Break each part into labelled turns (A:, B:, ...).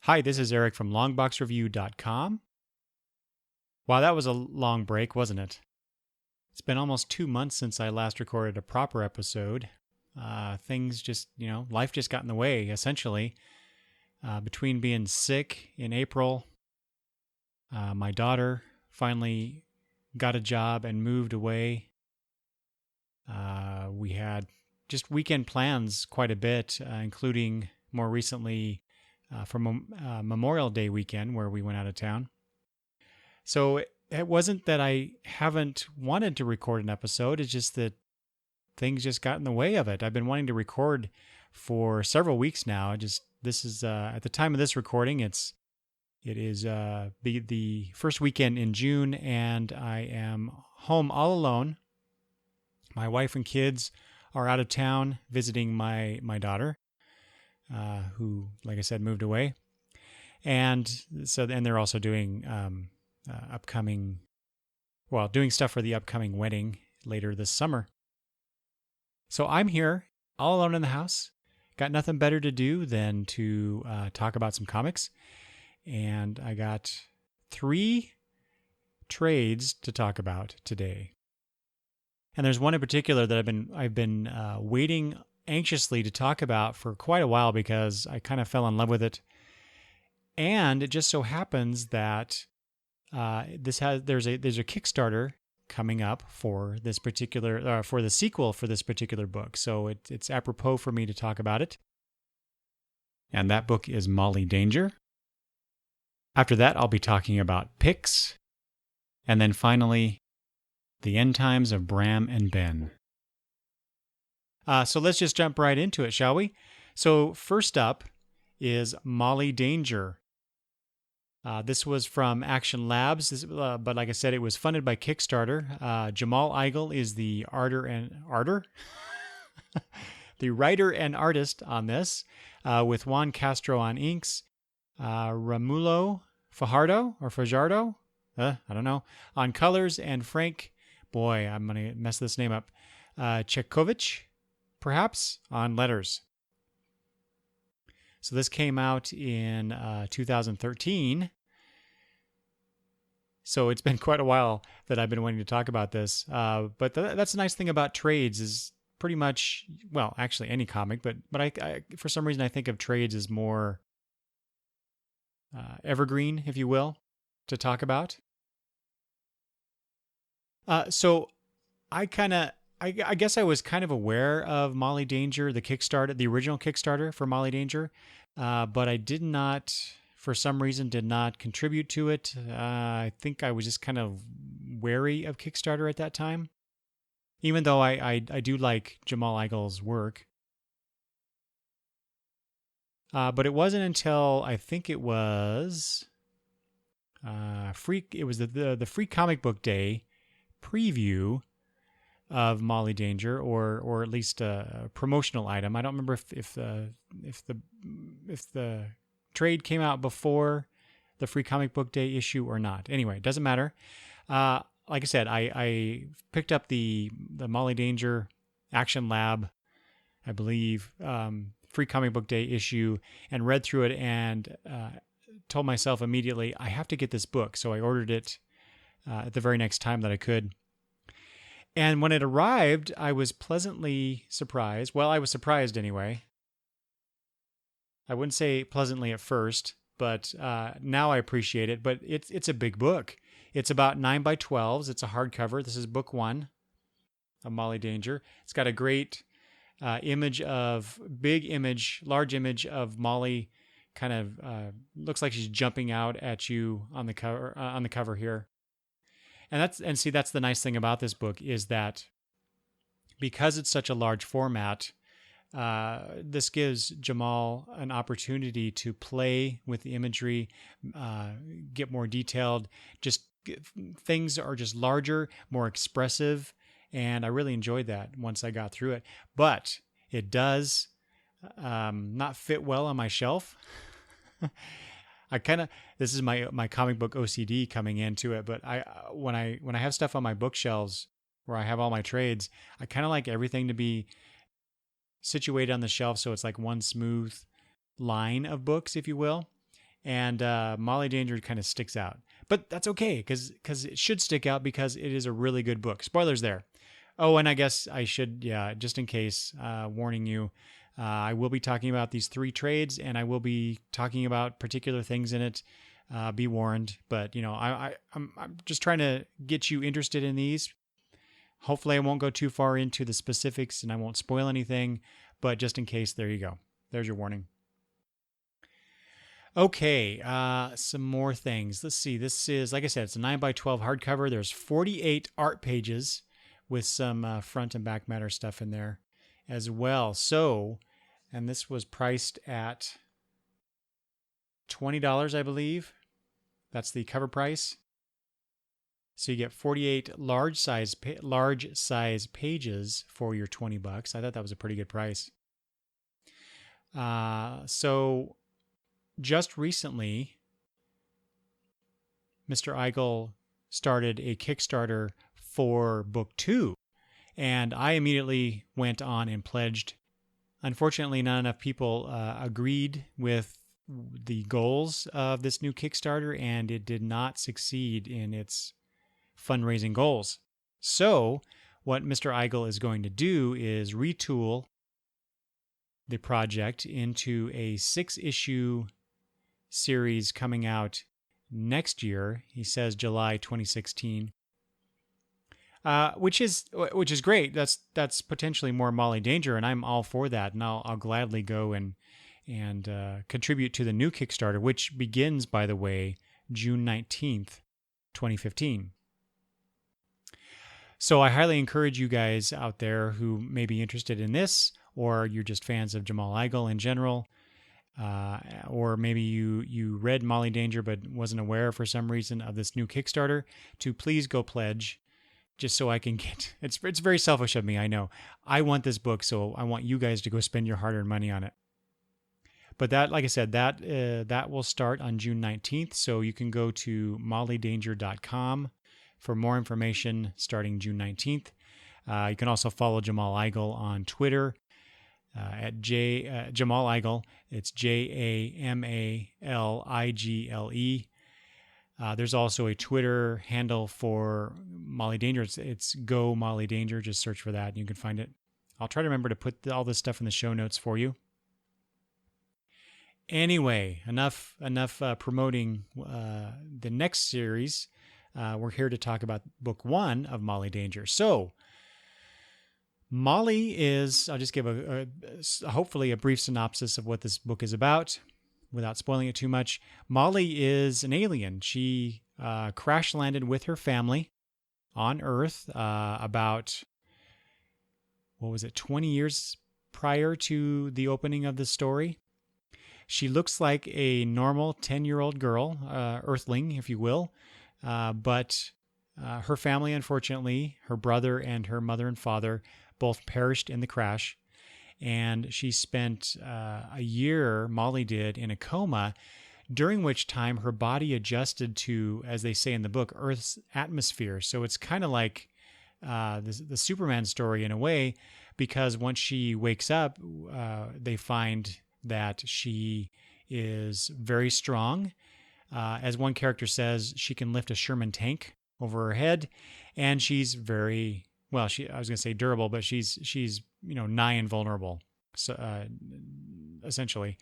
A: Hi, this is Eric from longboxreview.com. Wow, that was a long break, wasn't it? It's been almost 2 months since I last recorded a proper episode. Things just, life just got in the way, essentially. Between being sick in April, my daughter finally got a job and moved away. We had just weekend plans quite a bit, including more recently for Memorial Day weekend where we went out of town. So it wasn't that I haven't wanted to record an episode. It's just that things just got in the way of it. I've been wanting to record for several weeks now. This is at the time of this recording, it is the first weekend in June, and I am home all alone. My wife and kids are out of town visiting my daughter, who, like I said, moved away. And they're also doing doing stuff for the upcoming wedding later this summer. So I'm here all alone in the house. Got nothing better to do than to talk about some comics. And I got 3 trades to talk about today. And there's one in particular that I've been waiting anxiously to talk about for quite a while because I kind of fell in love with it. And it just so happens that there's a Kickstarter coming up for this particular for the sequel for this particular book. So it's apropos for me to talk about it. And that book is Molly Danger. After that, I'll be talking about Pix. And then finally, The End Times of Bram and Ben. So let's just jump right into it, shall we? So first up is Molly Danger. This was from Action Labs, but like I said, it was funded by Kickstarter. Jamal Igle is the the writer and artist on this, with Juan Castro on inks, Romulo Fajardo, I don't know, on colors, and Frank, boy, I'm going to mess this name up, Chekovich, perhaps, on letters. So this came out in 2013. So it's been quite a while that I've been wanting to talk about this. But that's the nice thing about trades is pretty much, well, actually any comic, but I for some reason I think of trades as more evergreen, if you will, to talk about. So I guess I was kind of aware of Molly Danger, the original Kickstarter for Molly Danger, but I did not, for some reason, did not contribute to it. I think I was just kind of wary of Kickstarter at that time, even though I do like Jamal Igle's work. But it wasn't until I think it was the Free Comic Book Day preview of Molly Danger, or at least a promotional item. I don't remember if the trade came out before the Free Comic Book Day issue or not. Anyway, it doesn't matter. Like I said, I picked up the Molly Danger Action Lab, I believe, Free Comic Book Day issue, and read through it and told myself immediately, I have to get this book. So I ordered it at the very next time that I could. And when it arrived, I was pleasantly surprised. Well, I was surprised anyway. I wouldn't say pleasantly at first, but now I appreciate it. But it's a big book. It's about 9x12s. It's a hardcover. This is book 1 of Molly Danger. It's got a great large image of Molly, kind of looks like she's jumping out at you on the cover here. And that's the nice thing about this book is that because it's such a large format, this gives Jamal an opportunity to play with the imagery, get more detailed. Things are just larger, more expressive, and I really enjoyed that once I got through it. But it does not fit well on my shelf. This is my comic book OCD coming into it, but when I have stuff on my bookshelves where I have all my trades, I kind of like everything to be situated on the shelf so it's like one smooth line of books, if you will. and Molly Danger kind of sticks out. But that's okay, because it should stick out because it is a really good book. Spoilers there. Oh, and I guess I should, just in case, warning you, I will be talking about these 3 trades, and I will be talking about particular things in it. Be warned. But, I'm just trying to get you interested in these. Hopefully I won't go too far into the specifics and I won't spoil anything, but just in case, there you go. There's your warning. Okay, some more things. Let's see. This is, like I said, it's a 9x12 hardcover. There's 48 art pages with some front and back matter stuff in there as well. So, and this was priced at $20, I believe. That's the cover price. So you get 48 large size pages for your $20. I thought that was a pretty good price. So just recently, Mr. Eigel started a Kickstarter for book 2, and I immediately went on and pledged. Unfortunately, not enough people agreed with the goals of this new Kickstarter, and it did not succeed in its fundraising goals. So what Mr. Eigel is going to do is retool the project into a 6-issue series coming out next year. He says July 2016, which is great. That's potentially more Molly Danger, and I'm all for that. And I'll gladly go and contribute to the new Kickstarter, which begins, by the way, June 19th, 2015. So I highly encourage you guys out there who may be interested in this, or you're just fans of Jamal Eigel in general, or maybe you read Molly Danger but wasn't aware for some reason of this new Kickstarter, to please go pledge, just so I can get. It's very selfish of me, I know. I want this book, so I want you guys to go spend your hard-earned money on it. But that, like I said, that will start on June 19th, so you can go to mollydanger.com for more information starting June 19th. You can also follow Jamal Eigel on Twitter at Jamal Eigel. It's JAMALIGLE. There's also a Twitter handle for Molly Danger. It's Go Molly Danger. Just search for that and you can find it. I'll try to remember to put all this stuff in the show notes for you. Anyway, enough promoting the next series. We're here to talk about book 1 of Molly Danger. So, Molly is, I'll just give hopefully a brief synopsis of what this book is about without spoiling it too much. Molly is an alien. She crash landed with her family on Earth about, 20 years prior to the opening of the story. She looks like a normal 10-year-old girl, Earthling, if you will. But her family, unfortunately, her brother and her mother and father both perished in the crash. And she spent a year, Molly did, in a coma, during which time her body adjusted to, as they say in the book, Earth's atmosphere. So it's kind of like the Superman story in a way, because once she wakes up, they find that she is very strong. As one character says, she can lift a Sherman tank over her head, and she's very, I was going to say durable, but she's nigh invulnerable. So essentially,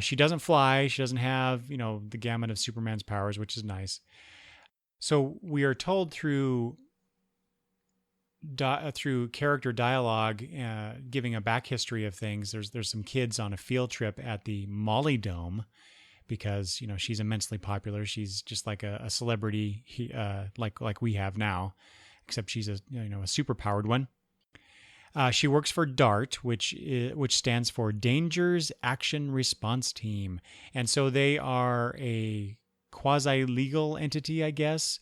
A: she doesn't fly. She doesn't have the gamut of Superman's powers, which is nice. So we are told through character dialogue, giving a back history of things. There's some kids on a field trip at the Molly Dome, because she's immensely popular. She's just like a celebrity, like we have now, except she's a super powered one. She works for DART, which stands for Danger's Action Response Team, and so they are a quasi-legal entity, I guess.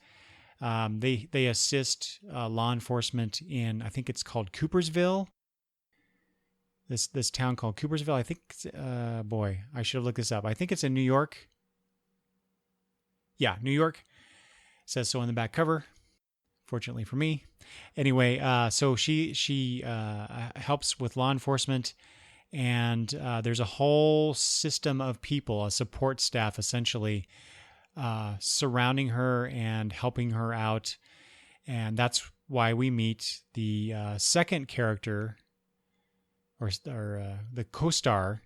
A: They assist law enforcement in, I think it's called Coopersville. This town called Coopersville. I think, I should have looked this up. I think it's in New York. Yeah, New York. It says so on the back cover. Fortunately for me. Anyway, so she helps with law enforcement, And there's a whole system of people, a support staff essentially, surrounding her and helping her out. And that's why we meet the second character, or the co-star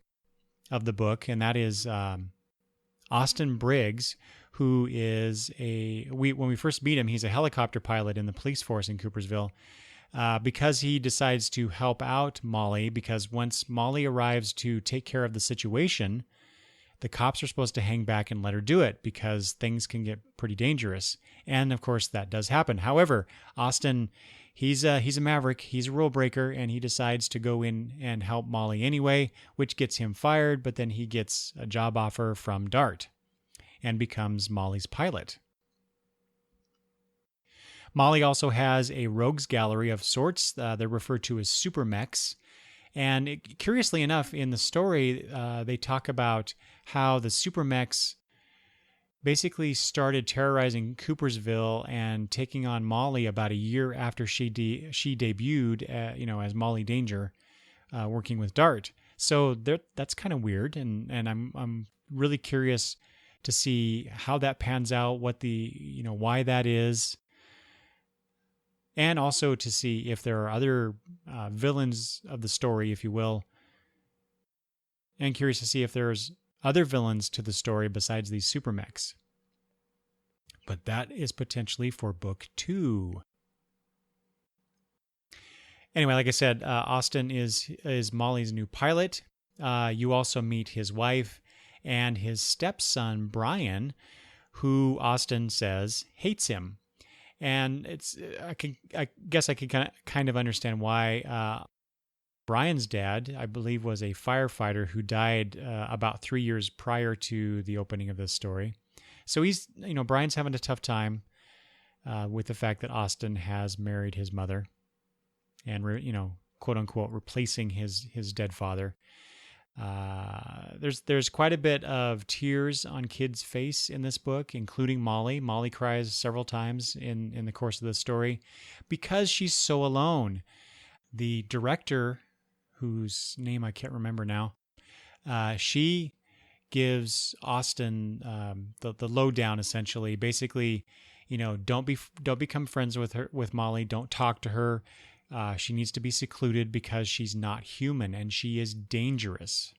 A: of the book, and that is Austin Briggs, who is when we first meet him, he's a helicopter pilot in the police force in Coopersville, because he decides to help out Molly, because once Molly arrives to take care of the situation, the cops are supposed to hang back and let her do it because things can get pretty dangerous. And of course that does happen. However, Austin, he's a maverick, he's a rule breaker, and he decides to go in and help Molly anyway, which gets him fired, but then he gets a job offer from DART and becomes Molly's pilot. Molly also has a rogues gallery of sorts. They're referred to as super mechs. And curiously enough, in the story, they talk about how the super mechs basically started terrorizing Coopersville and taking on Molly about a year after she debuted, as Molly Danger, working with DART. So that's kind of weird, and I'm really curious to see how that pans out, what why that is. And also to see if there are other villains of the story, if you will. And curious to see if there's other villains to the story besides these super mechs. But that is potentially for book 2. Anyway, like I said, Austin is Molly's new pilot. You also meet his wife and his stepson, Brian, who Austin says hates him. And I guess I could kind of understand why. Brian's dad, I believe, was a firefighter who died about 3 years prior to the opening of this story. So he's, Brian's having a tough time with the fact that Austin has married his mother and, quote unquote, replacing his dead father. There's quite a bit of tears on Kid's face in this book, including Molly. Molly cries several times in the course of the story because she's so alone. The director, whose name I can't remember now, she gives Austin the lowdown essentially. Basically, don't become friends with Molly. Don't talk to her. She needs to be secluded because she's not human and she is dangerous.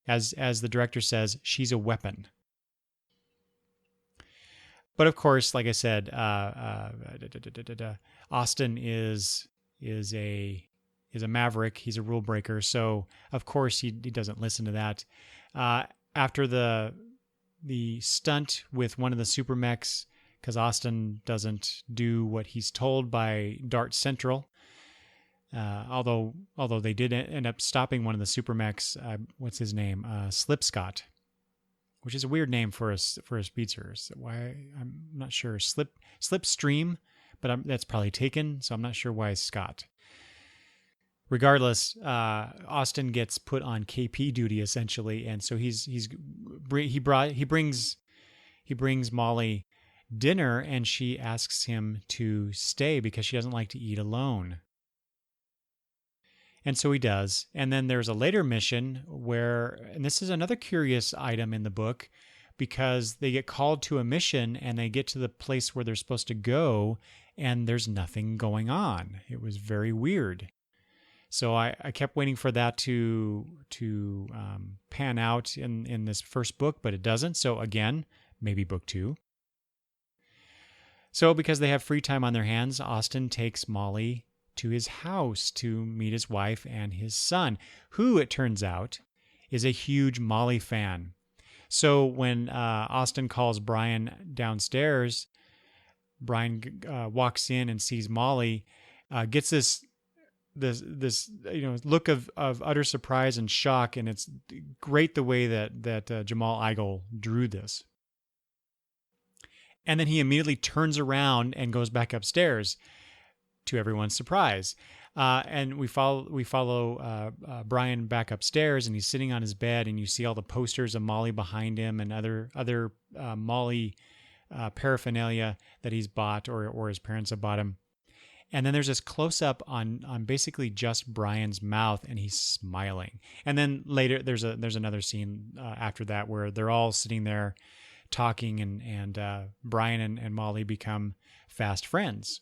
A: As the director says, she's a weapon. But of course, like I said, Austin is a maverick. He's a rule breaker. So of course he doesn't listen to that. After the stunt with one of the super mechs, because Austin doesn't do what he's told by DART Central. Although they did end up stopping one of the super mechs, what's his name? Slipscott, which is a weird name for a speedster. So why, I'm not sure. Slipstream, but that's probably taken, so I'm not sure why Scott. Regardless, Austin gets put on KP duty essentially, and so he brings Molly dinner, and she asks him to stay because she doesn't like to eat alone. And so he does. And then there's a later mission where, and this is another curious item in the book, because they get called to a mission and they get to the place where they're supposed to go and there's nothing going on. It was very weird. So I kept waiting for that to pan out in this first book, but it doesn't. So again, maybe book 2. So because they have free time on their hands, Austin takes Molly to his house to meet his wife and his son, who, it turns out, is a huge Molly fan. So when Austin calls Brian downstairs, Brian walks in and sees Molly, gets this look of utter surprise and shock, and it's great the way that Jamal Igle drew this. And then he immediately turns around and goes back upstairs, to everyone's surprise. And we follow Brian back upstairs, and he's sitting on his bed, and you see all the posters of Molly behind him and other Molly paraphernalia that he's bought or his parents have bought him. And then there's this close up on basically just Brian's mouth, and he's smiling. And then later there's another scene after that where they're all sitting there talking, and Brian and Molly become fast friends.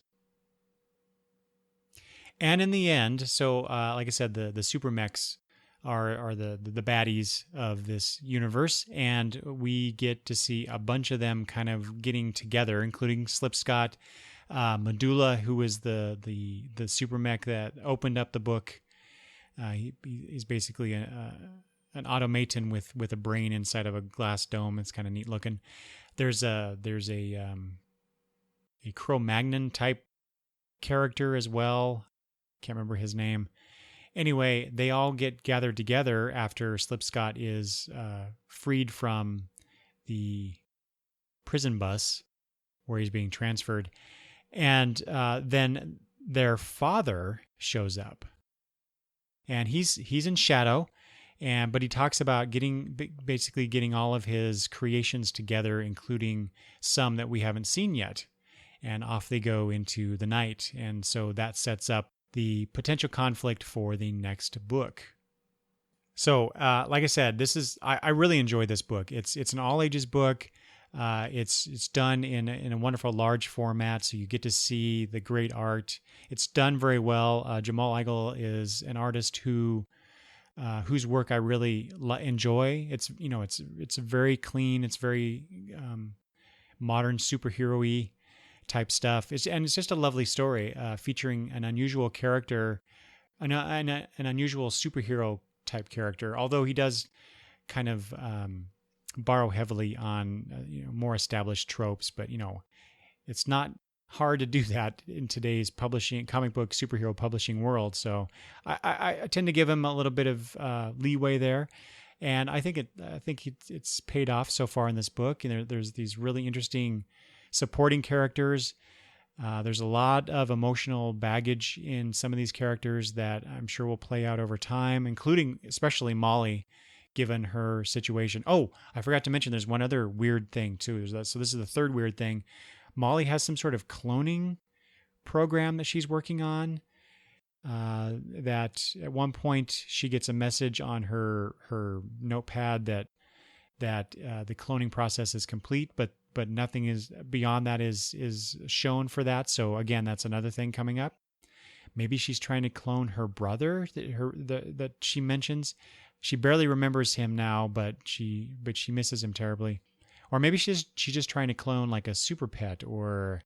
A: And in the end, so like I said, the super mechs are the baddies of this universe, and we get to see a bunch of them kind of getting together, including Slipscott, Medulla, who is the super mech that opened up the book. He's basically an automaton with a brain inside of a glass dome. It's kind of neat looking. There's a Cro-Magnon type character as well. Can't remember his name. Anyway, they all get gathered together after Slipscott is freed from the prison bus where he's being transferred. And then their father shows up. And he's in shadow, but he talks about basically getting all of his creations together, including some that we haven't seen yet. And off they go into the night. And so that sets up the potential conflict for the next book. So, like I said, I really enjoyed this book. It's an all ages book. It's done in a wonderful large format, so you get to see the great art. It's done very well. Jamal Igle is an artist whose work I really enjoy. It's very clean. It's very modern superhero-y type stuff. It's just a lovely story featuring an unusual character, an unusual superhero type character. Although he does kind of borrow heavily on more established tropes, but it's not hard to do that in today's comic book superhero publishing world. So I tend to give him a little bit of leeway there, and I think it's paid off so far in this book. And there's these really interesting supporting characters. There's a lot of emotional baggage in some of these characters that I'm sure will play out over time, including especially Molly, given her situation. Oh, I forgot to mention there's one other weird thing too. So this is the third weird thing. Molly has some sort of cloning program that she's working on. That at one point she gets a message on her notepad that the cloning process is complete, but nothing is beyond that is shown for that. So again, that's another thing coming up. Maybe she's trying to clone her brother that she mentions. She barely remembers him now, but she misses him terribly. Or maybe she's just trying to clone like a super pet or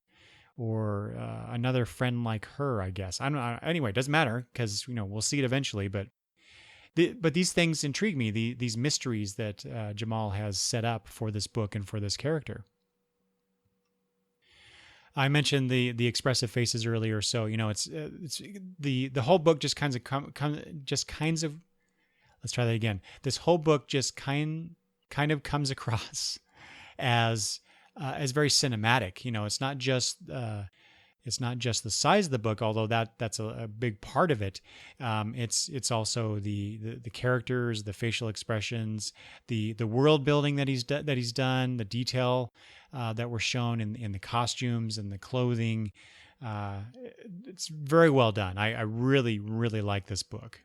A: another friend like her, I guess. I don't know. Anyway, it doesn't matter because we'll see it eventually. But these things intrigue me. These mysteries that Jamal has set up for this book and for this character. I mentioned the expressive faces earlier, so it's the whole book just kinds of. Let's try that again. This whole book just kind of comes across as very cinematic. It's not just the size of the book, although that's a big part of it. It's also the characters, the facial expressions, the world building that he's done, the detail that were shown in the costumes and the clothing. It's very well done. I really, really like this book.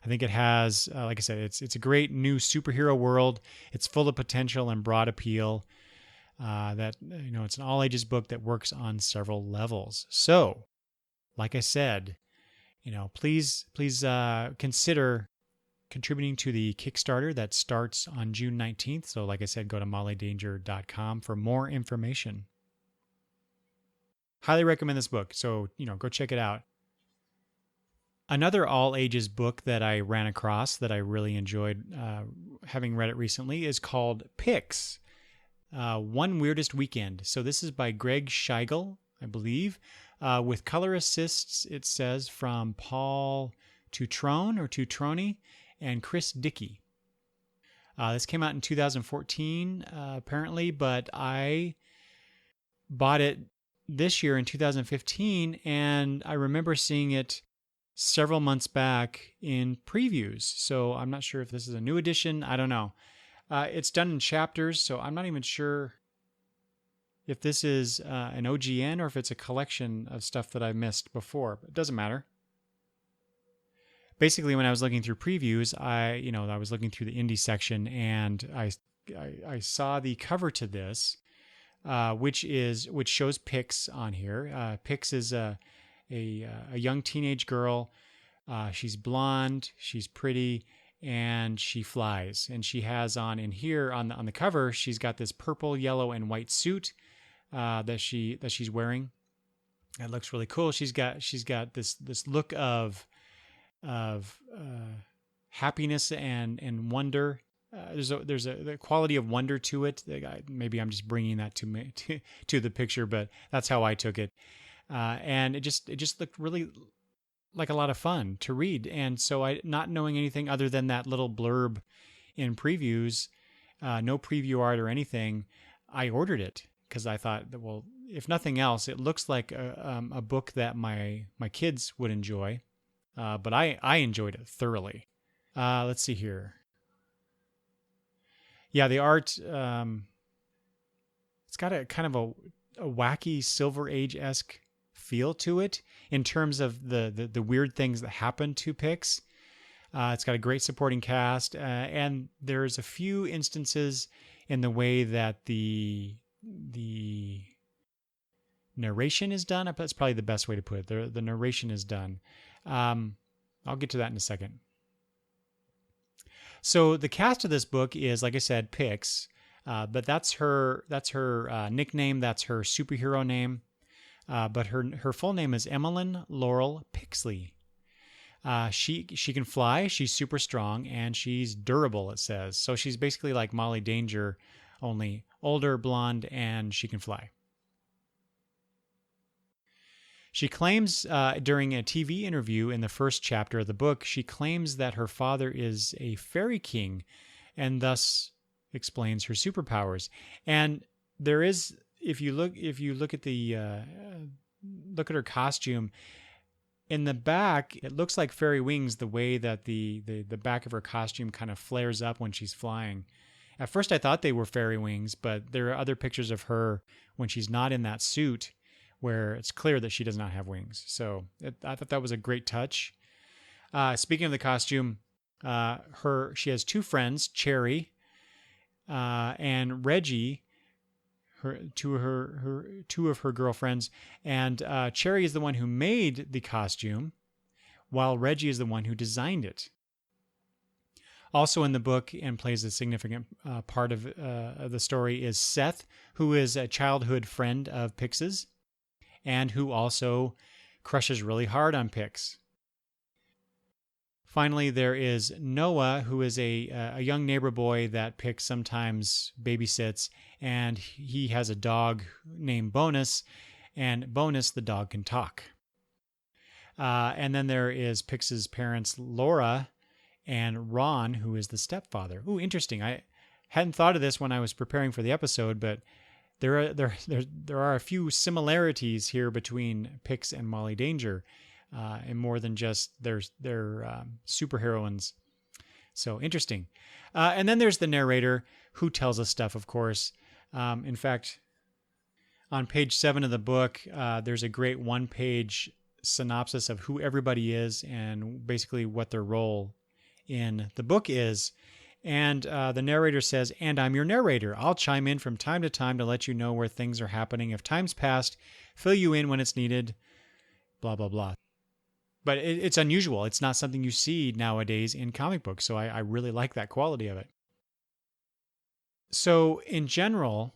A: I think it has, like I said, it's a great new superhero world. It's full of potential and broad appeal. It's an all ages book that works on several levels. So, like I said, please consider contributing to the Kickstarter that starts on June 19th. So, like I said, go to mollydanger.com for more information. Highly recommend this book. So, go check it out. Another all-ages book that I ran across that I really enjoyed having read it recently is called Pix, One Weirdest Weekend. So this is by Greg Scheigel, I believe, with color assists, it says, from Paul Tutroni and Chris Dickey. This came out in 2014, apparently, but I bought it this year in 2015, and I remember seeing it several months back in previews. So I'm not sure if this is a new edition. I don't know. It's done in chapters, so I'm not even sure if this is an OGN or if it's a collection of stuff that I've missed before, but it doesn't matter. Basically, when I was looking through previews, I was looking through the indie section, and I saw the cover to this, which shows Pix on here. Pix is a young teenage girl. She's blonde, she's pretty, and she flies. And she has on in here on the cover, she's got this purple, yellow, and white suit that she's wearing. It looks really cool. She's got this look of happiness and wonder. There's a quality of wonder to it. Maybe I'm just bringing that to the picture, but that's how I took it. And it just looked really like a lot of fun to read. And so I, not knowing anything other than that little blurb in previews, no preview art or anything, I ordered it because I thought, well, if nothing else, it looks like a book that my kids would enjoy. But I enjoyed it thoroughly. Let's see here. Yeah, the art, it's got a kind of a wacky Silver Age-esque feel to it in terms of the weird things that happen to Pix. It's got a great supporting cast, and there's a few instances in the way that the narration is done. That's probably the best way to put it. The narration is done. I'll get to that in a second. So the cast of this book is, like I said, Pix, but that's her nickname. That's her superhero name. But her full name is Emmeline Laurel Pixley. She can fly. She's super strong, and she's durable. It says so. She's basically like Molly Danger, only older, blonde, and she can fly. She claims during a TV interview in the first chapter of the book, she claims that her father is a fairy king, and thus explains her superpowers. And there is, if you look at look at her costume, in the back, it looks like fairy wings. The way that the back of her costume kind of flares up when she's flying. At first, I thought they were fairy wings, but there are other pictures of her when she's not in that suit, where it's clear that she does not have wings. So I thought that was a great touch. Speaking of the costume, she has two friends, Cherry and Reggie, two of her girlfriends, and Cherry is the one who made the costume, while Reggie is the one who designed it. Also in the book and plays a significant part of the story is Seth, who is a childhood friend of Pix's, and who also crushes really hard on Pix. Finally, there is Noah, who is a young neighbor boy that Pix sometimes babysits, and he has a dog named Bonus, and Bonus, the dog, can talk. And then there is Pix's parents, Laura and Ron, who is the stepfather. Ooh, interesting. I hadn't thought of this when I was preparing for the episode, but there are a few similarities here between Pix and Molly Danger, and more than just their superheroines. So interesting. And then there's the narrator who tells us stuff, of course. In fact, on page 7 of the book, there's a great one-page synopsis of who everybody is and basically what their role in the book is. And the narrator says, "And I'm your narrator. I'll chime in from time to time to let you know where things are happening. If time's passed, fill you in when it's needed, blah, blah, blah." But it's unusual. It's not something you see nowadays in comic books. So I really like that quality of it. So in general,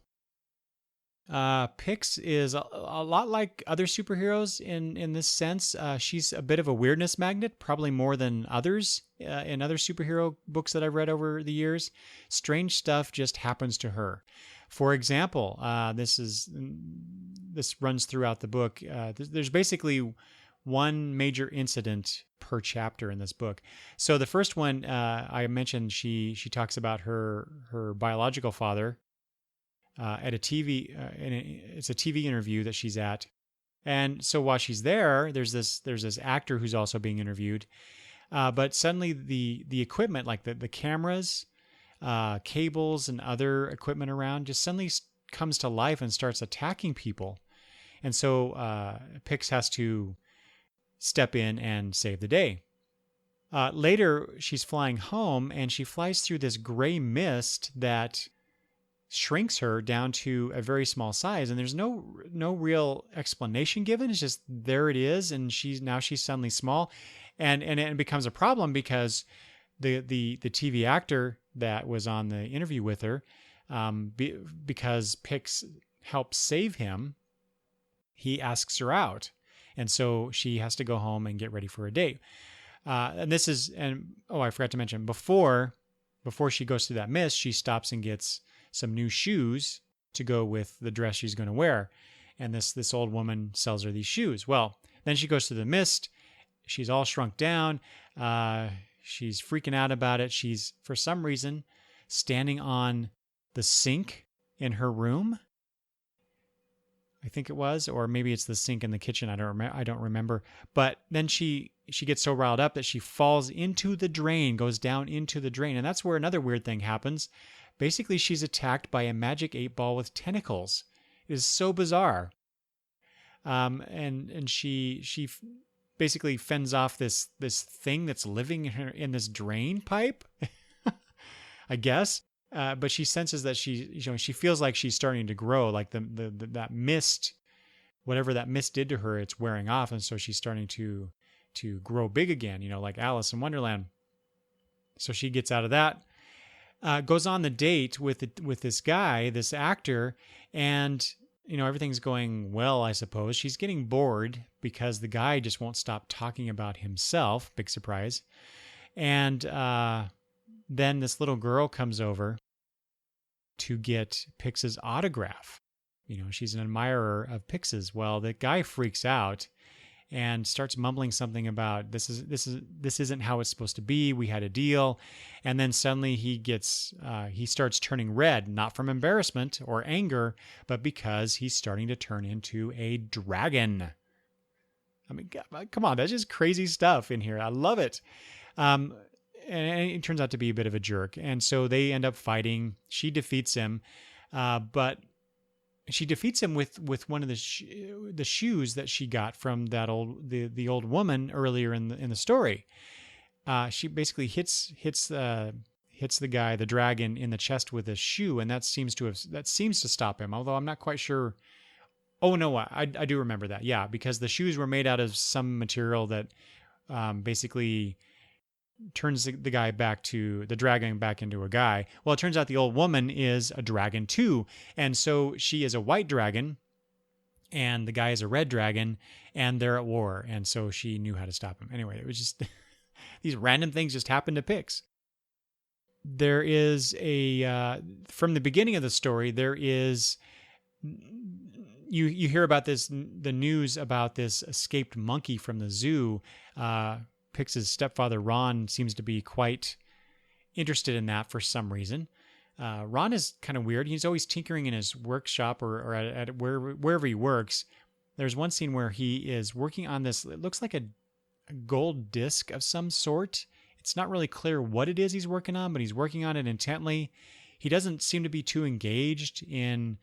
A: Pix is a lot like other superheroes in this sense. She's a bit of a weirdness magnet, probably more than others in other superhero books that I've read over the years. Strange stuff just happens to her. For example, this runs throughout the book. There's basically one major incident per chapter in this book. So the first one I mentioned, she talks about her biological father. At a TV, it's a TV interview that she's at, and so while she's there, there's this actor who's also being interviewed, but suddenly the equipment, like the cameras, cables, and other equipment around, just suddenly comes to life and starts attacking people. And so Pix has to step in and save the day. Later, she's flying home, and she flies through this gray mist that shrinks her down to a very small size. And there's no real explanation given. It's just there it is, and she's suddenly small, and it becomes a problem because the TV actor that was on the interview with her, because Pix helps save him, he asks her out, and so she has to go home and get ready for a date. I forgot to mention, before she goes through that mist, she stops and gets some new shoes to go with the dress she's going to wear, and this old woman sells her these shoes. Well, then she goes through the mist. She's all shrunk down. She's freaking out about it. She's, for some reason, standing on the sink in her room, I think it was, or maybe it's the sink in the kitchen. I don't remember. But then she gets so riled up that she falls into the drain, goes down into the drain. And that's where another weird thing happens. Basically, she's attacked by a magic 8-ball with tentacles. It is so bizarre. And she basically fends off this thing that's living in this drain pipe, I guess. But she senses that she feels like she's starting to grow, like that mist, whatever that mist did to her, it's wearing off, and so she's starting to grow big again, like Alice in Wonderland. So she gets out of that, goes on the date with this guy, this actor, and everything's going well, I suppose. She's getting bored because the guy just won't stop talking about himself. Big surprise. And then this little girl comes over to get Pix's autograph. She's an admirer of Pix's. Well, the guy freaks out and starts mumbling something about this isn't how it's supposed to be. We had a deal. And then suddenly he starts turning red, not from embarrassment or anger, but because he's starting to turn into a dragon. I mean, come on, that's just crazy stuff in here. I love it. And it turns out to be a bit of a jerk. And so they end up fighting. She defeats him, but she defeats him with one of the shoes that she got from that the old woman earlier in the story. She basically hits the guy, the dragon, in the chest with a shoe, and that seems to stop him. Although I'm not quite sure. Oh no, I do remember that. Yeah, because the shoes were made out of some material that basically turns the dragon back into a guy. Well, it turns out the old woman is a dragon too. And so she is a white dragon and the guy is a red dragon and they're at war. And so she knew how to stop him. Anyway, it was just these random things just happened to Pix. There is from the beginning of the story, there is, you hear about the news about this escaped monkey from the zoo. Pix's stepfather, Ron, seems to be quite interested in that for some reason. Ron is kind of weird. He's always tinkering in his workshop or at wherever he works. There's one scene where he is working on this, it looks like a gold disc of some sort. It's not really clear what it is he's working on, but he's working on it intently. He doesn't seem to be too engaged in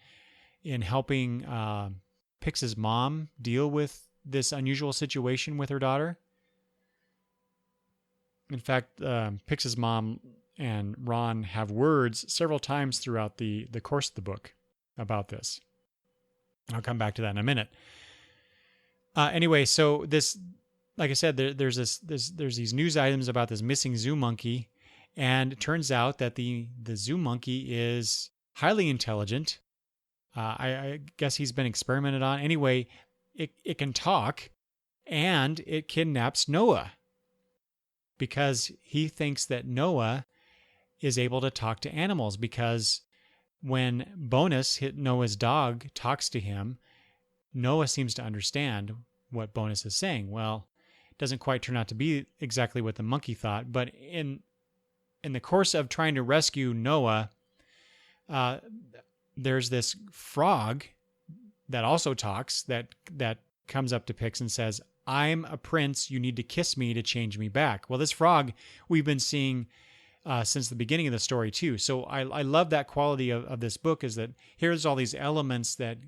A: helping Pix's mom deal with this unusual situation with her daughter. In fact, Pix's mom and Ron have words several times throughout the course of the book about this. I'll come back to that in a minute. Anyway, so this, like I said, there's these news items about this missing zoo monkey, and it turns out that the zoo monkey is highly intelligent. I guess he's been experimented on. Anyway, it can talk, and it kidnaps Noah, because he thinks that Noah is able to talk to animals, because when Bonus, Noah's dog, talks to him, Noah seems to understand what Bonus is saying. Well, it doesn't quite turn out to be exactly what the monkey thought, but in the course of trying to rescue Noah, there's this frog that also talks that comes up to Pix and says, "I'm a prince. You need to kiss me to change me back." Well, this frog we've been seeing since the beginning of the story too. So I love that quality of this book, is that here's all these elements that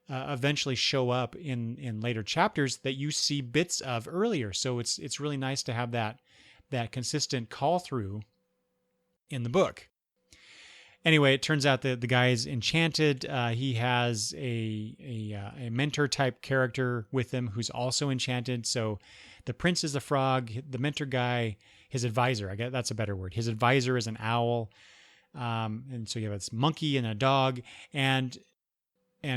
A: eventually show up in later chapters that you see bits of earlier. So it's really nice to have that consistent call through in the book. Anyway, it turns out that the guy is enchanted. He has a mentor type character with him who's also enchanted. So the prince is a frog. The mentor guy, his advisor, I guess that's a better word. His advisor is an owl. And so you have this monkey and a dog. And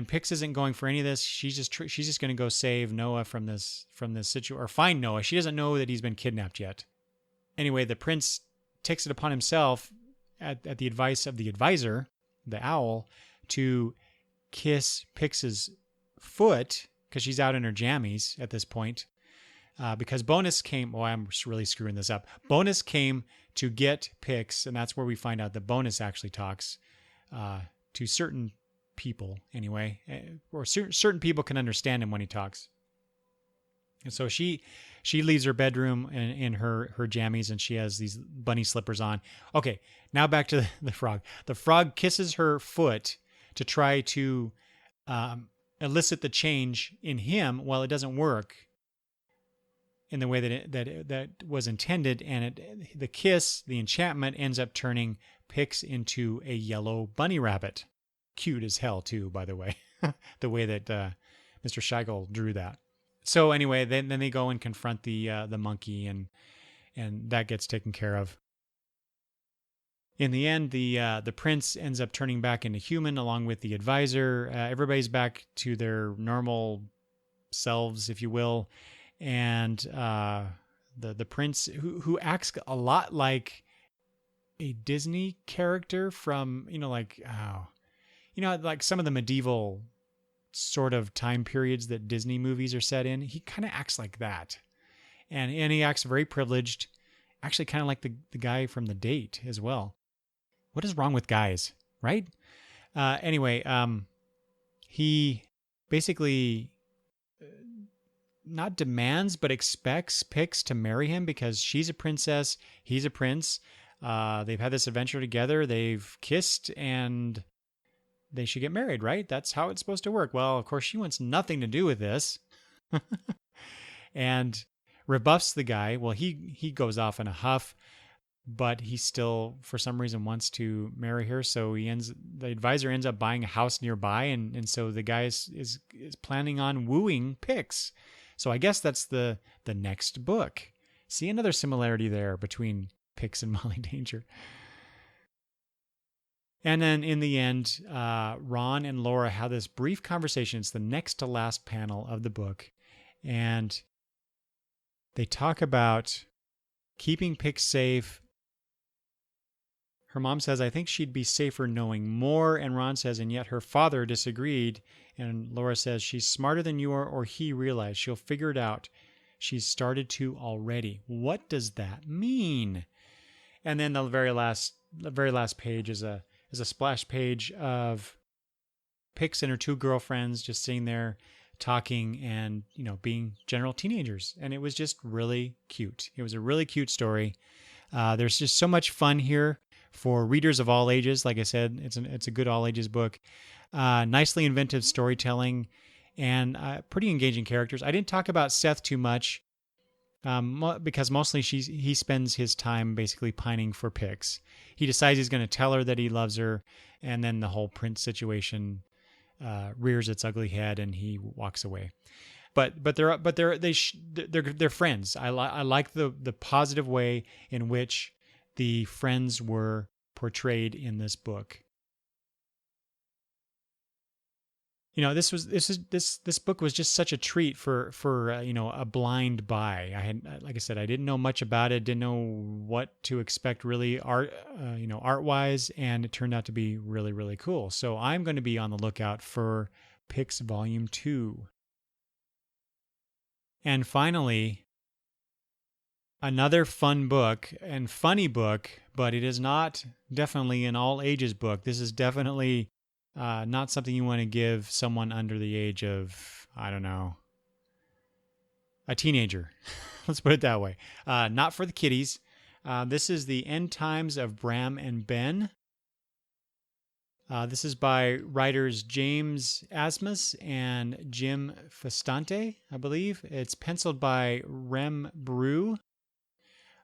A: Pix isn't going for any of this. She's just going to go save Noah from this situation, or find Noah. She doesn't know that he's been kidnapped yet. Anyway, the prince takes it upon himself, at the advice of the advisor, the owl, to kiss Pix's foot, because she's out in her jammies at this point. Because Bonus came, I'm really screwing this up. Bonus came to get Pix, and that's where we find out that Bonus actually talks to certain people, anyway, or certain people can understand him when he talks. And so she leaves her bedroom in her jammies, and she has these bunny slippers on. Okay, now back to the frog. The frog kisses her foot to try to elicit the change in him. Well, it doesn't work in the way that was intended, and the kiss, the enchantment, ends up turning Pix into a yellow bunny rabbit. Cute as hell, too, by the way. The way that Mr. Scheichel drew that. So anyway, then they go and confront the monkey, and that gets taken care of. In the end, the prince ends up turning back into human along with the advisor. Everybody's back to their normal selves, if you will, and the prince, who acts a lot like a Disney character from like some of the medieval sort of time periods that Disney movies are set in. He kind of acts like that. And he acts very privileged, actually kind of like the guy from The Date as well. What is wrong with guys, right? Anyway, he basically not demands, but expects Pix to marry him because she's a princess, he's a prince. They've had this adventure together, they've kissed, and they should get married, right? That's how it's supposed to work. Well, of course, she wants nothing to do with this and rebuffs the guy. Well, he goes off in a huff, but he still, for some reason, wants to marry her. So the advisor ends up buying a house nearby. And so the guy is planning on wooing Pix. So I guess that's the next book. See another similarity there between Pix and Molly Danger. And then in the end, Ron and Laura have this brief conversation. It's the next to last panel of the book. And they talk about keeping Pix safe. Her mom says, I think she'd be safer knowing more. And Ron says, and yet her father disagreed. And Laura says, she's smarter than you are, or he realized. She'll figure it out. She's started to already. What does that mean? And then the very last page is a splash page of Pix and her two girlfriends just sitting there talking and, being general teenagers. And it was just really cute. It was a really cute story. There's just so much fun here for readers of all ages. Like I said, it's a good all ages book. Nicely inventive storytelling and pretty engaging characters. I didn't talk about Seth too much because mostly he spends his time basically pining for Pix. He decides he's going to tell her that he loves her, and then the whole prince situation rears its ugly head, and he walks away. But they're friends. I like the positive way in which the friends were portrayed in this book. This book was just such a treat for a blind buy. Like I said, I didn't know much about it, didn't know what to expect really art wise, and it turned out to be really, really cool. So I'm going to be on the lookout for Pix Volume 2. And finally, another fun book and funny book, but it is not definitely an all ages book. This is definitely not something you want to give someone under the age of, I don't know, a teenager. Let's put it that way. Not for the kiddies. This is the End Times of Bram and Ben. This is by writers James Asmus and Jim Festante, I believe. It's penciled by Rem Brew.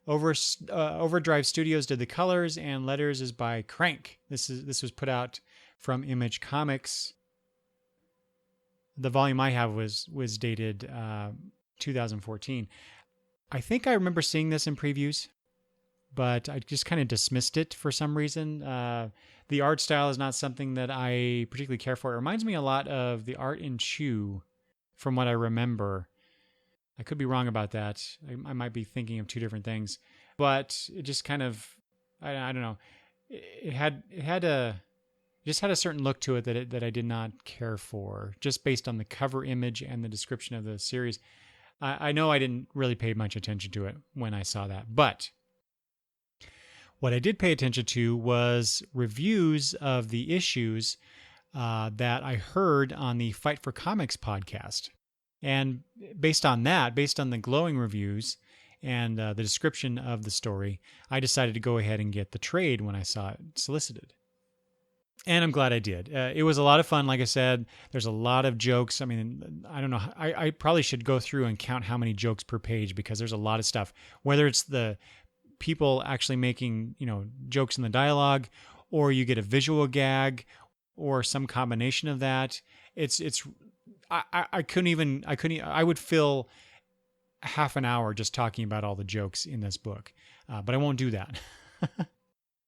A: Overdrive Studios did the colors, and letters is by Crank. This was put out from Image Comics. The volume I have was dated 2014. I think I remember seeing this in previews, but I just kind of dismissed it for some reason. The art style is not something that I particularly care for. It reminds me a lot of the art in Chew, from what I remember. I could be wrong about that. I might be thinking of two different things, but it just kind of, I don't know. It just had a certain look to it that I did not care for, just based on the cover image and the description of the series. I know I didn't really pay much attention to it when I saw that, but what I did pay attention to was reviews of the issues that I heard on the Fight for Comics podcast. And based on the glowing reviews and the description of the story, I decided to go ahead and get the trade when I saw it solicited. And I'm glad I did. It was a lot of fun. Like I said, there's a lot of jokes. I mean, I don't know. I probably should go through and count how many jokes per page, because there's a lot of stuff. Whether it's the people actually making, jokes in the dialogue, or you get a visual gag, or some combination of that. I would fill half an hour just talking about all the jokes in this book, but I won't do that.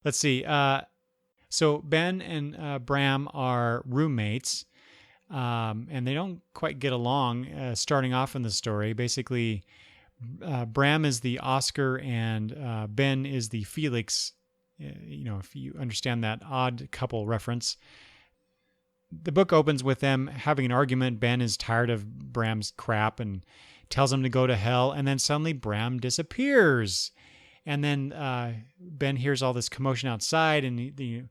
A: Let's see. So Ben and Bram are roommates, and they don't quite get along starting off in the story. Basically, Bram is the Oscar and Ben is the Felix, if you understand that odd couple reference. The book opens with them having an argument. Ben is tired of Bram's crap and tells him to go to hell, and then suddenly Bram disappears. And then Ben hears all this commotion outside, and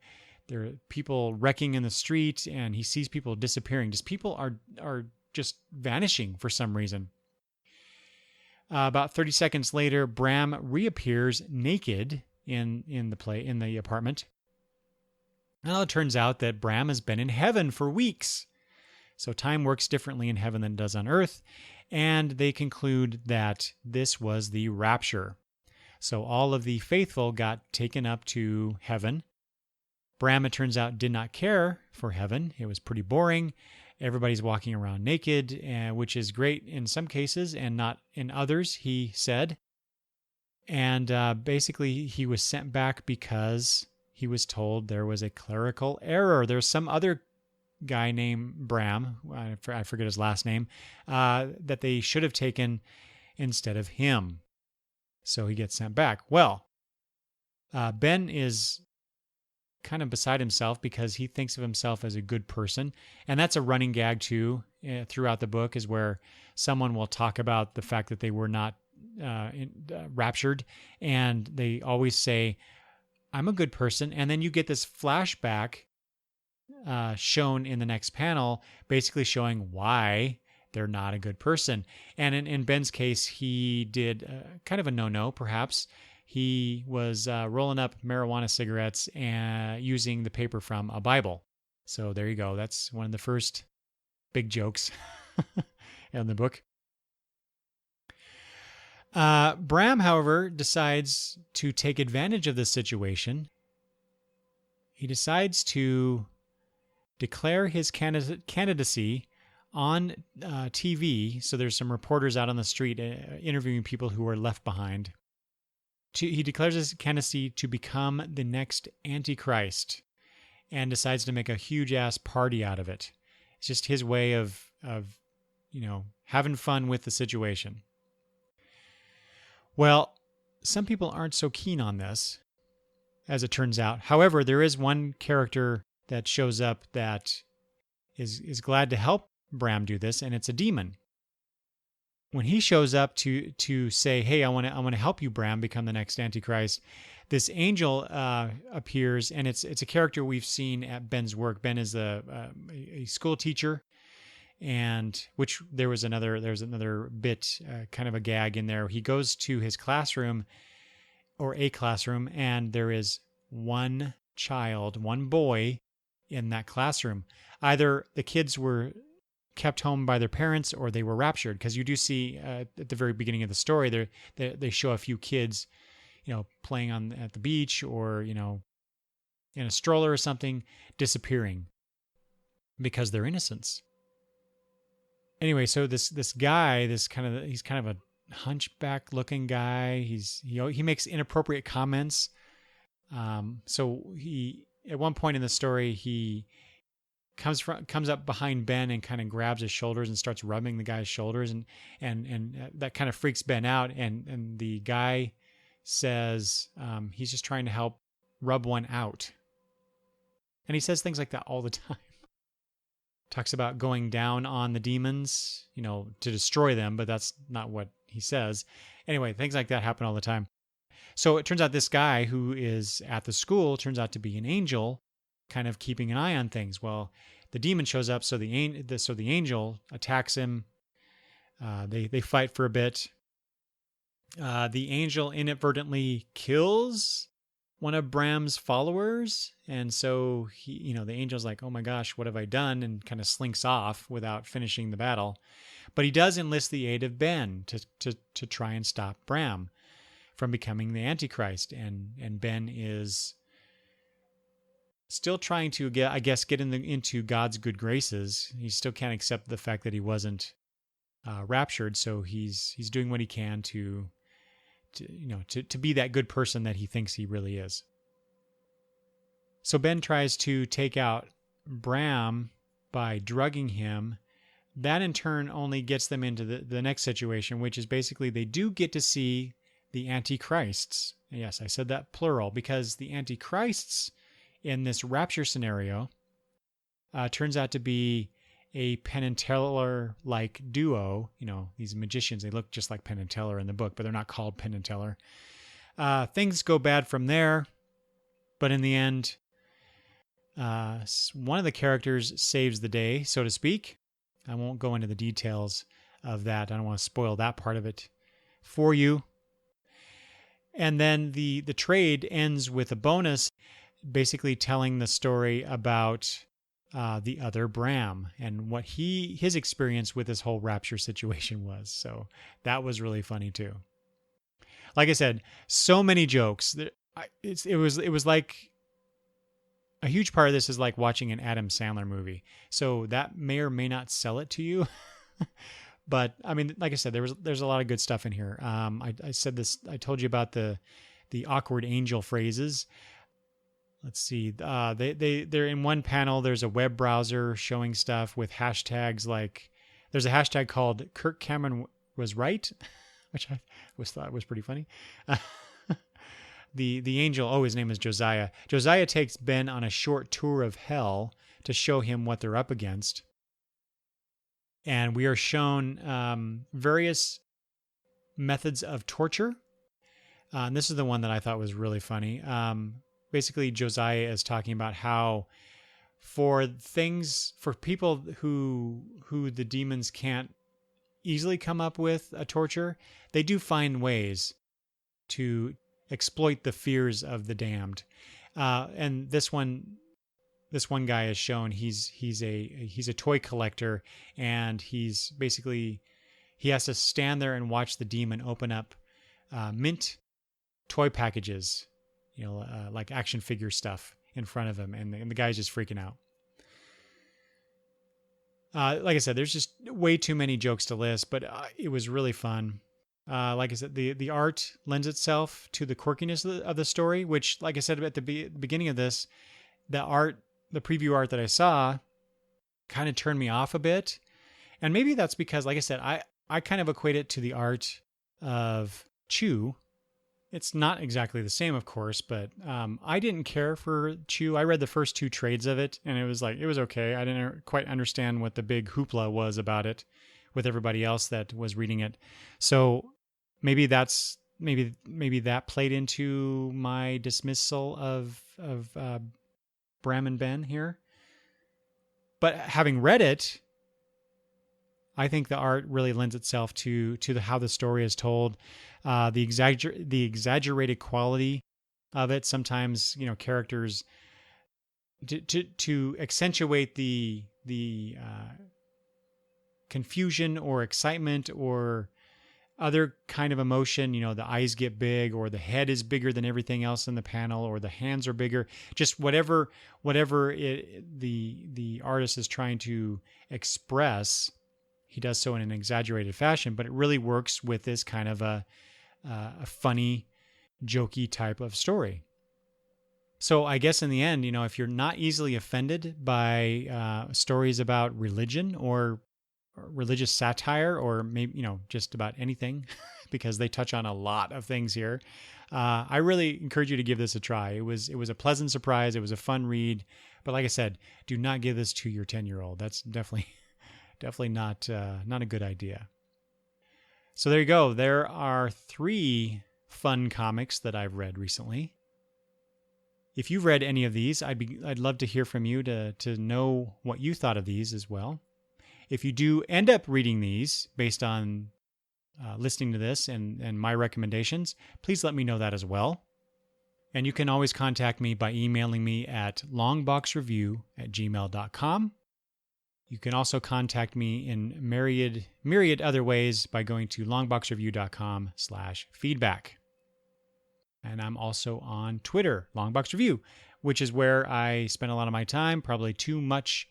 A: there are people wrecking in the street, and he sees people disappearing. Just people are just vanishing for some reason. About 30 seconds later, Bram reappears naked in the apartment. Well, it turns out that Bram has been in heaven for weeks. So time works differently in heaven than it does on earth, and they conclude that this was the rapture. So all of the faithful got taken up to heaven. Bram, it turns out, did not care for heaven. It was pretty boring. Everybody's walking around naked, which is great in some cases and not in others, he said. And basically, he was sent back because he was told there was a clerical error. There's some other guy named Bram, I forget his last name, that they should have taken instead of him. So he gets sent back. Well, Ben is kind of beside himself because he thinks of himself as a good person. And that's a running gag too throughout the book, is where someone will talk about the fact that they were not raptured, and they always say, I'm a good person. And then you get this flashback shown in the next panel, basically showing why they're not a good person. And in Ben's case, he did kind of a no-no, perhaps. He was rolling up marijuana cigarettes and using the paper from a Bible. So there you go. That's one of the first big jokes in the book. Bram, however, decides to take advantage of this situation. He decides to declare his candidacy on TV. So there's some reporters out on the street interviewing people who are left behind. He declares his candidacy to become the next Antichrist, and decides to make a huge-ass party out of it. It's just his way of having fun with the situation. Well, some people aren't so keen on this, as it turns out. However, there is one character that shows up that is glad to help Bram do this, and it's a demon. When he shows up to say, "Hey, I want to help you, Bram, become the next Antichrist," this angel appears, and it's a character we've seen at Ben's work. Ben is a school teacher, and which there's another bit, kind of a gag in there. He goes to his classroom or a classroom, and there is one child, one boy in that classroom. Either the kids were kept home by their parents or they were raptured, because you do see at the very beginning of the story they show a few kids, playing at the beach or in a stroller or something, disappearing because they're innocents. Anyway, so this guy, he's kind of a hunchback looking guy. He makes inappropriate comments. So he, at one point in the story, he comes up behind Ben and kind of grabs his shoulders and starts rubbing the guy's shoulders, and that kind of freaks Ben out. And the guy says he's just trying to help rub one out. And he says things like that all the time. Talks about going down on the demons, to destroy them, but that's not what he says. Anyway, things like that happen all the time. So it turns out this guy who is at the school turns out to be an angel, kind of keeping an eye on things. Well, the demon shows up, so the angel attacks him. They fight for a bit. The angel inadvertently kills one of Bram's followers, and so he, the angel's like, "Oh my gosh, what have I done?" and kind of slinks off without finishing the battle. But he does enlist the aid of Ben to try and stop Bram from becoming the Antichrist, and Ben is still trying to get into God's good graces. He still can't accept the fact that he wasn't raptured, so he's doing what he can to be that good person that he thinks he really is. So Ben tries to take out Bram by drugging him. That in turn only gets them into the next situation, which is basically they do get to see the Antichrists. Yes, I said that plural, because the Antichrists in this rapture scenario turns out to be a Penn and Teller-like duo. These magicians, they look just like Penn and Teller in the book, but they're not called Penn and Teller. Things go bad from there, but in the end, one of the characters saves the day, so to speak. I won't go into the details of that. I don't want to spoil that part of it for you. And then the trade ends with a bonus, basically telling the story about the other Bram and what his experience with this whole rapture situation was. So that was really funny too. Like I said, so many jokes. It was like a huge part of this is like watching an Adam Sandler movie. So that may or may not sell it to you. But I mean, like I said, there's a lot of good stuff in here. I said this. I told you about the awkward angel phrases. Let's see. They're in one panel. There's a web browser showing stuff with hashtags like. There's a hashtag called Kirk Cameron was right, which I thought was pretty funny. The angel. Oh, his name is Josiah. Josiah takes Ben on a short tour of hell to show him what they're up against. And we are shown various methods of torture. And this is the one that I thought was really funny. Basically, Josiah is talking about how for people who the demons can't easily come up with a torture, they do find ways to exploit the fears of the damned. And this one guy is shown. He's a toy collector, and he has to stand there and watch the demon open up mint toy packages, like action figure stuff in front of him, and the guy's just freaking out. Like I said, there's just way too many jokes to list, but it was really fun. Like I said, the art lends itself to the quirkiness of the story, which, like I said at the beginning of this, the preview art that I saw kind of turned me off a bit. And maybe that's because, like I said, I kind of equate it to the art of Chew. It's not exactly the same, of course, but I didn't care for Chew. I read the first 2 trades of it, and it was okay. I didn't quite understand what the big hoopla was about it with everybody else that was reading it. So maybe that played into my dismissal of Bram and Ben here. But having read it, I think the art really lends itself to how the story is told, the exaggerated quality of it. Sometimes, characters to accentuate the confusion or excitement or other kind of emotion. The eyes get big, or the head is bigger than everything else in the panel, or the hands are bigger. Just whatever the artist is trying to express, he does so in an exaggerated fashion. But it really works with this kind of a funny, jokey type of story. So I guess in the end, if you're not easily offended by stories about religion or religious satire, or maybe, just about anything, because they touch on a lot of things here, I really encourage you to give this a try. It was a pleasant surprise. It was a fun read. But like I said, do not give this to your 10-year-old. That's definitely not a good idea. So there you go. There are 3 fun comics that I've read recently. If you've read any of these, I'd love to hear from you to know what you thought of these as well. If you do end up reading these based on listening to this and my recommendations, please let me know that as well. And you can always contact me by emailing me at longboxreview@gmail.com. You can also contact me in myriad other ways by going to longboxreview.com/feedback. And I'm also on Twitter, longboxreview, which is where I spend a lot of my time, probably too much,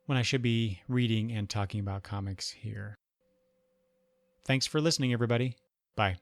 A: when I should be reading and talking about comics here. Thanks for listening, everybody. Bye.